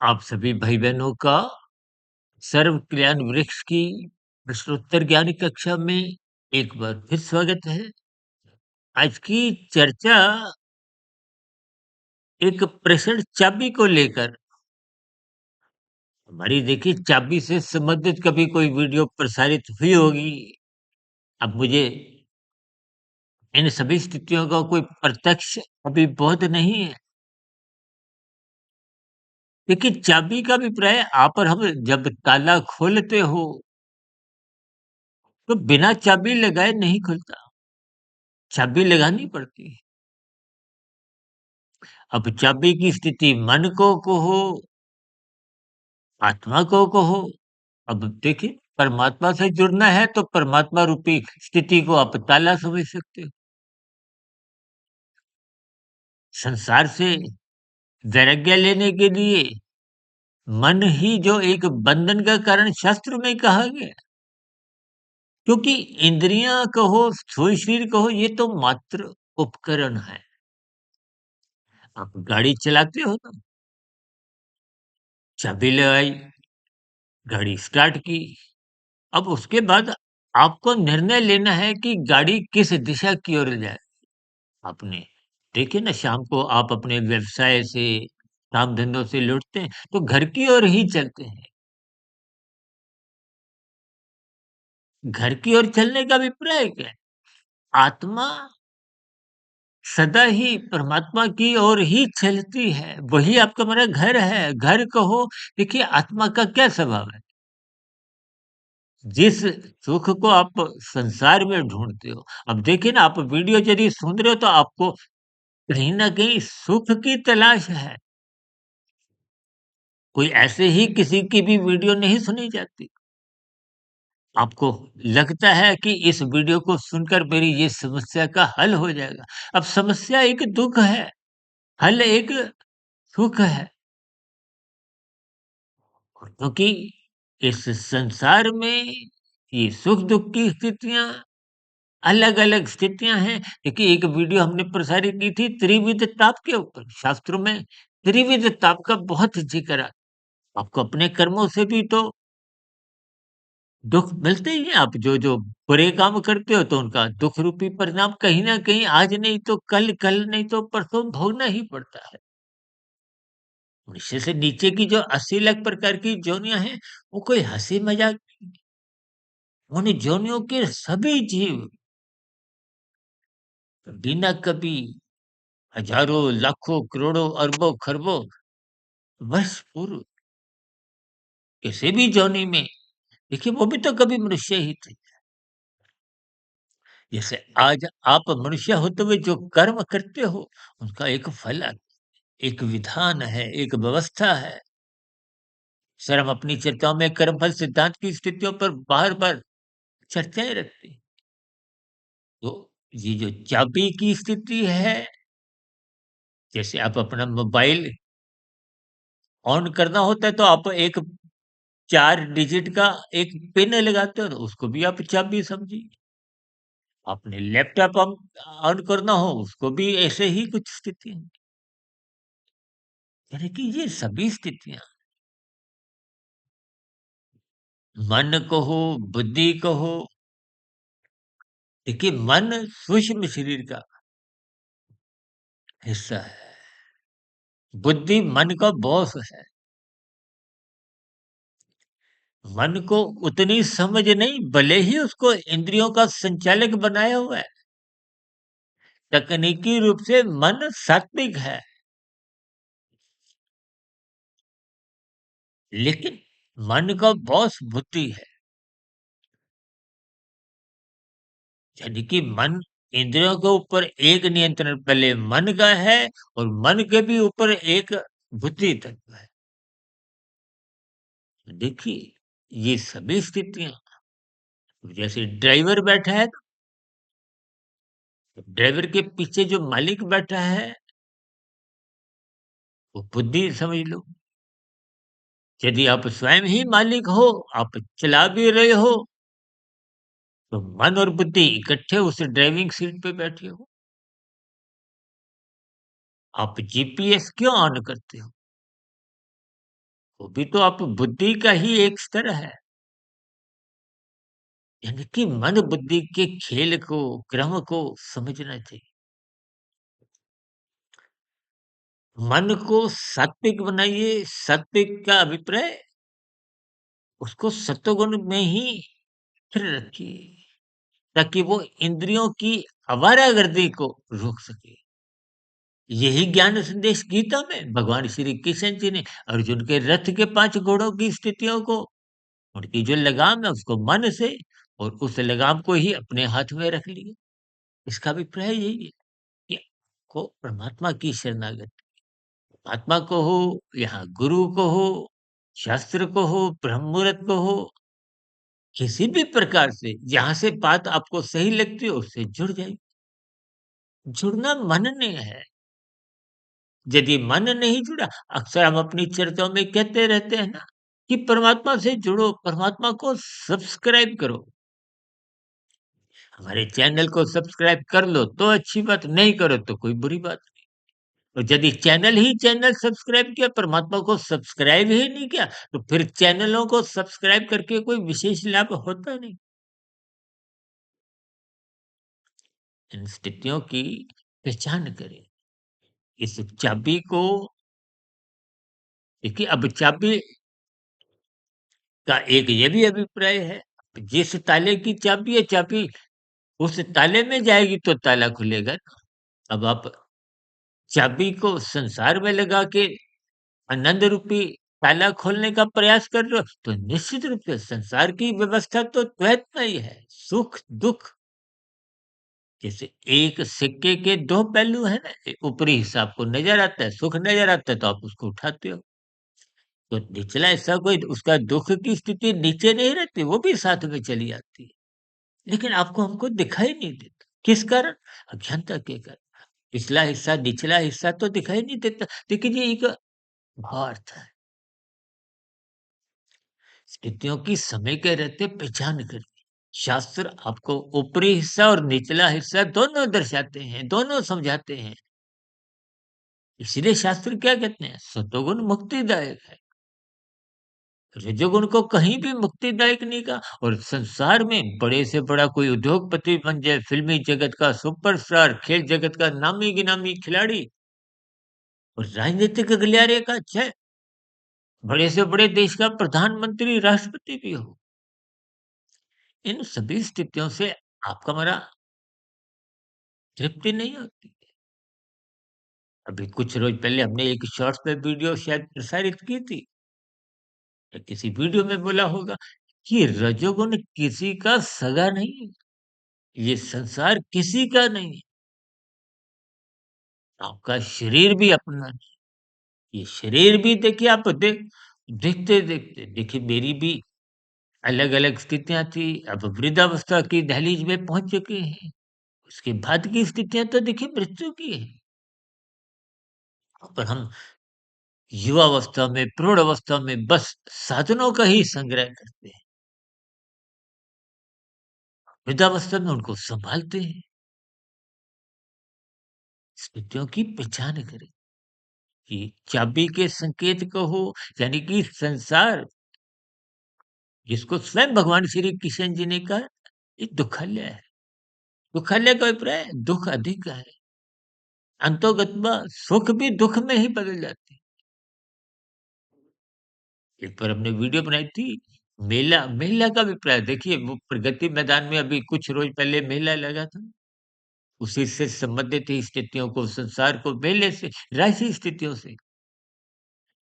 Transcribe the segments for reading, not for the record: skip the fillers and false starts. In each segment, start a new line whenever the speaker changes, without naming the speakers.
आप सभी भाई-बहनों का सर्व कल्याण वृक्ष की प्रश्नोत्तर ज्ञान कक्षा में एक बार फिर स्वागत है। आज की चर्चा एक प्रेषण चाबी को लेकर हमारी देखिए चाबी से संबंधित कभी कोई वीडियो प्रसारित हुई होगी। अब मुझे इन सभी स्थितियों का कोई प्रत्यक्ष अभी बोध नहीं है। देखिए चाबी का अभिप्राय आप और हम जब ताला खोलते हो तो बिना चाबी लगाए नहीं खुलता, चाबी लगानी पड़ती है। अब चाबी की स्थिति मन को कहो, आत्मा को कहो, अब देखिए परमात्मा से जुड़ना है तो परमात्मा रूपी स्थिति को आप ताला समझ सकते हो। संसार से वैराग्य लेने के लिए मन ही जो एक बंधन का कारण शास्त्र में कहा गया। क्योंकि इंद्रियां कहो, स्थूल शरीर कहो, ये तो मात्र उपकरण है। आप गाड़ी चलाते हो ना, चाबी लगाई, गाड़ी स्टार्ट की। अब उसके बाद आपको निर्णय लेना है कि गाड़ी किस दिशा की ओर जाए। आपने देखिए ना शाम को आप अपने व्यवसाय से, काम धंधों से लौटते हैं, तो घर की ओर ही चलते हैं। घर की ओर चलने का अभिप्राय क्या है? आत्मा सदा ही परमात्मा की ओर ही चलती है। वही आपका मेरा घर है। घर कहो, देखिए आत्मा का क्या स्वभाव है? जिस सुख को आप संसार में ढूँढते हो, अब देखिए ना आप वीडियो यदि सुन रहे हो तो आपको कहीं न कहीं सुख की तलाश है। कोई ऐसे ही किसी की भी वीडियो नहीं सुनी जाती। आपको लगता है कि इस वीडियो को सुनकर मेरी ये समस्या का हल हो जाएगा। अब समस्या एक दुःख है, हल एक सुख है। क्योंकि इस संसार में ये सुख-दुःख की स्थितियाँ अलग-अलग स्थितियाँ हैं। देखिए एक वीडियो हमने प्रसारित की थी त्रिविध ताप के ऊपर। शास्त्रों में त्रिविध ताप का बहुत ज़िक्र है। आपको अपने कर्मों से भी तो दुःख मिलते ही हैं। आप जो बुरे काम करते हो तो उनका दुःख रूपी परिणाम कहीं न कहीं आज नहीं तो कल, कल नहीं तो परसों भोगना ही पड़ता है। मनुष्य से नीचे की जो 80 लाख प्रकार की योनियाँ हैं, वो कोई हँसी-मज़ाक उन योनियों के सभी जीव बिना कभी हज़ारों, लाखों, करोड़ों, अरबों, खरबों वर्ष पूर्व किसी भी योनि में देखिए वो भी तो कभी मनुष्य ही थे। जैसे आज आप मनुष्य होते हुए जो कर्म करते हो, उनका एक फल है, एक विधान है, एक व्यवस्था है। सर हम अपनी चर्चाओं में कर्मफल सिद्धांत की स्थितियों पर बार-बार चर्चाएँ रखते हैं। तो ये जो चाबी की स्थिति है, जैसे आप अपना मोबाइल ऑन करना होता है तो आप एक 4 डिजिट का एक पिन लगाते हो ना, उसको भी आप चाबी समझिए। आपने लैपटॉप ऑन करना हो, उसको भी ऐसे ही कुछ स्थिति है। यानी कि ये सभी स्थितियाँ मन कहो, बुद्धि कहो, देखिए मन सूक्ष्म शरीर का हिस्सा है। बुद्धि मन का बॉस है। मन को उतनी समझ नहीं, भले ही उसको इंद्रियों का संचालक बनाया हुआ है। तकनीकी रूप से मन सात्विक है, लेकिन मन का बॉस बुद्धि है। यानी कि मन इंद्रियों के ऊपर एक नियंत्रण पहले मन का है और मन के भी ऊपर एक बुद्धि तत्व है। देखिए, ये सभी स्थितियाँ जैसे ड्राइवर बैठा है, तो ड्राइवर के पीछे जो मालिक बैठा है, वो बुद्धि समझ लो। यदि आप स्वयं ही मालिक हो, आप चला भी रहे हो, तो मन और बुद्धि इकट्ठे उस ड्राइविंग सीट पे बैठे हो। आप जीपीएस क्यों ऑन करते हो? वो भी तो आप बुद्धि का ही एक स्तर है। यानी कि मन बुद्धि के खेल को, क्रम को समझना चाहिए। मन को सात्विक बनाइए, सात्विक का अभिप्राय उसको सत्वगुण में ही स्थिर रखिए, ताकि वो इंद्रियों की आवारागर्दी को रोक सके। यही ज्ञान संदेश गीता में भगवान श्री कृष्ण जी ने अर्जुन के रथ के 5 घोड़ों की स्थितियों को, उनकी जो लगाम है उसको मन से और उस लगाम को ही अपने हाथ में रख लिया। इसका अभिप्राय यही है कि को परमात्मा की शरणागति, परमात्मा को हो, यहाँ गुरु को हो, शास्त्र को हो, ब्रह्म मुहूर्त को हो, किसी भी प्रकार से जहाँ से बात आपको सही लगती हो उससे जुड़ जाइए। जुड़ना मन ने है। यदि मन नहीं जुड़ा, अक्सर हम अपनी चर्चाओं में कहते रहते हैं ना कि परमात्मा से जुड़ो, परमात्मा को सब्सक्राइब करो। हमारे चैनल को सब्सक्राइब कर लो तो अच्छी बात, नहीं करो तो कोई बुरी बात नहीं। और यदि चैनल ही चैनल सब्सक्राइब किया, परमात्मा को सब्सक्राइब ही नहीं किया, तो फिर चैनलों को सब्सक्राइब करके कोई विशेष लाभ होता नहीं। इन स्थितियों की पहचान करें। इस चाबी को देखिए, अब चाबी का एक ये भी अभिप्राय है, जिस ताले की चाबी है, चाबी उस ताले में जाएगी तो ताला खुलेगा ना। अब आप चाबी को संसार में लगा के आनंद रूपी ताला खोलने का प्रयास कर रहे हो, तो निश्चित रूप से संसार की व्यवस्था तो द्वैत में ही है, सुख-दुःख। जैसे एक सिक्के के 2 पहलू हैं ना, ऊपरी हिस्सा आपको नज़र आता है, सुख नज़र आता है तो आप उसको उठाते हो। तो निचला हिस्सा कोई उसका दुःख की स्थिति नीचे नहीं रहती, वो भी साथ में चली आती है। लेकिन आपको हमको दिखाई नहीं देता। किस कारण? अज्ञानता के कारण। पिछला हिस्सा, निचला हिस्सा तो दिखाई नहीं देता। लेकिन ये एक भावार्थ है। स्थितियों की समय के रहते पहचान करिए। शास्त्र आपको ऊपरी हिस्सा और निचला हिस्सा दोनों दर्शाते हैं, दोनों समझाते हैं। इसीलिए शास्त्र क्या कहते हैं? सतोगुण मुक्तिदायक है। रजोगुण को कहीं भी मुक्तिदायक नहीं कहा। और संसार में बड़े से बड़ा कोई उद्योगपति बन जाए, फिल्मी जगत का सुपरस्टार, खेल जगत का नामी गिनामी खिलाड़ी और राजनीतिक गलियारे का जय, बड़े से बड़े देश का प्रधानमंत्री, राष्ट्रपति भी हो, इन सभी स्थितियों से आपका हमारा तृप्ति नहीं होती। अभी कुछ रोज पहले हमने एक शॉर्ट्स में वीडियो शायद प्रसारित की थी, या किसी वीडियो में बोला होगा कि रजोगुण किसी का सगा नहीं है, ये संसार किसी का नहीं है। आपका शरीर भी अपना नहीं। ये शरीर भी देखिए, आप देखते देखिए, मेरी भी अलग-अलग स्थितियाँ थी, अब वृद्धावस्था की दहलीज में पहुँच चुके हैं। उसके बाद की स्थितियाँ तो देखिए मृत्यु की है। पर हम युवावस्था में, प्रौढ़ावस्था में बस साधनों का ही संग्रह करते हैं। वृद्धावस्था में उनको सँभालते हैं। स्थितियों की पहचान करें कि चाबी के संकेत कहो, यानी कि संसार जिसको स्वयं भगवान श्री कृष्ण जी ने कहा, ये दुःखालय है। दुःखालय का अभिप्राय है दुःख अधिक है। अंतोगत्वा सुख भी दुःख में ही बदल जाती है। एक बार हमने वीडियो बनाई थी, मेला का अभिप्राय देखिए, वो प्रगति मैदान में अभी कुछ रोज पहले मेला लगा था। उसी से संबंधित ही स्थितियों को, संसार को मेले से, राशि स्थितियों से।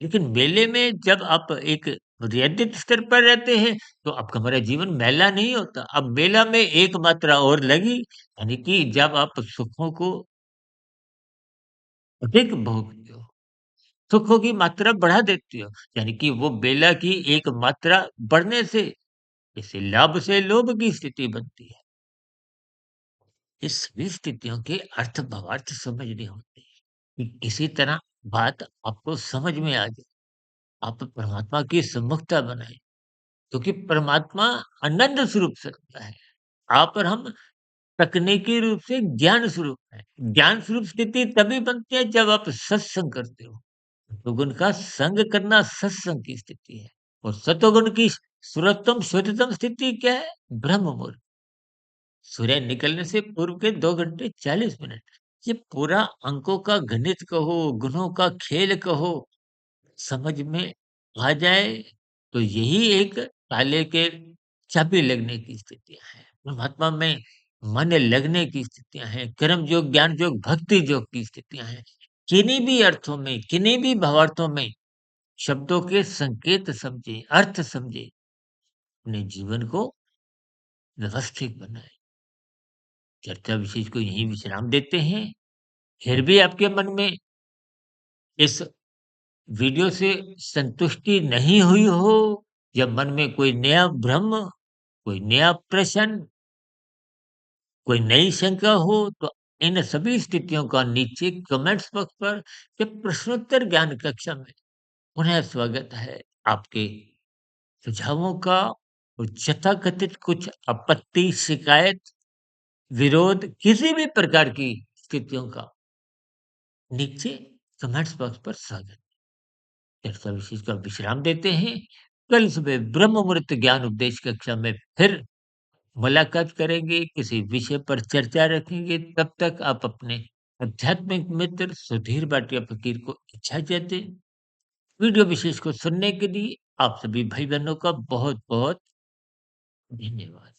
लेकिन मेले में जब आप एक मर्यादित स्तर पर रहते हैं, तो आपका हमारा जीवन मेला नहीं होता। अब मेला में एक मात्रा और लगी, यानी कि जब आप सुखों को अधिक भोगते हो, सुखों की मात्रा बढ़ा देते हो, यानी कि वो मेला की एक मात्रा बढ़ने से इसे लाभ से लोभ की स्थिति बनती है। इस सभी स्थितियों के अर्थ भावार्थ समझने होते हैं कि किसी तरह बात आपको समझ में आ जाए, आप परमात्मा की सम्मुखता बनाए, क्योंकि परमात्मा आनंद स्वरूप सत्ता है। आप और हम तकनीकी रूप से ज्ञान स्वरूप है। ज्ञान स्वरूप स्थिति तभी बनती है जब आप सत्संग करते हो। सतोगुण का संग करना सत्संग की स्थिति है और सतोगुण की सुरतम शुद्धतम स्थिति क्या है? ब्रह्म मुहूर्त। सूर्य निकलने से पूर्व के 2 घंटे 40 मिनट। ये पूरा अंकों का गणित कहो, गुणों का खेल कहो, समझ में आ जाए तो यही एक ताले के चाबी लगने की स्थितियाँ हैं। परमात्मा में मन लगने की स्थितियाँ हैं। कर्म योग, ज्ञान योग, भक्ति योग की स्थितियाँ हैं। किन्हीं भी अर्थों में, किन्हीं भी भावार्थों में शब्दों के संकेत समझे, अर्थ समझे, अपने जीवन को व्यवस्थित बनाएँ। चर्चा विशेष को यहीं विश्राम देते हैं। फिर भी आपके मन में इस वीडियो से संतुष्टि नहीं हुई हो या मन में कोई नया भ्रम, कोई नया प्रश्न, कोई नई शंका हो तो इन सभी स्थितियों का नीचे कमेंट्स बॉक्स पर या प्रश्नोत्तर ज्ञान कक्षा में पुनः स्वागत है आपके सुझावों का और यथाकथित कुछ आपत्ति, शिकायत, विरोध किसी भी प्रकार की स्थितियों का नीचे कमेंट्स बॉक्स पर स्वागत। चर्चा विशेष का विश्राम देते हैं। कल सुबह ब्रह्म मुहूर्त ज्ञान उपदेश कक्षा में फिर मुलाकात करेंगे, किसी विषय पर चर्चा रखेंगे। तब तक आप अपने आध्यात्मिक मित्र सुधीर भाटिया फकीर को इजाज़त दें। वीडियो विशेष को सुनने के लिए आप सभी भाई-बहनों का बहुत-बहुत धन्यवाद।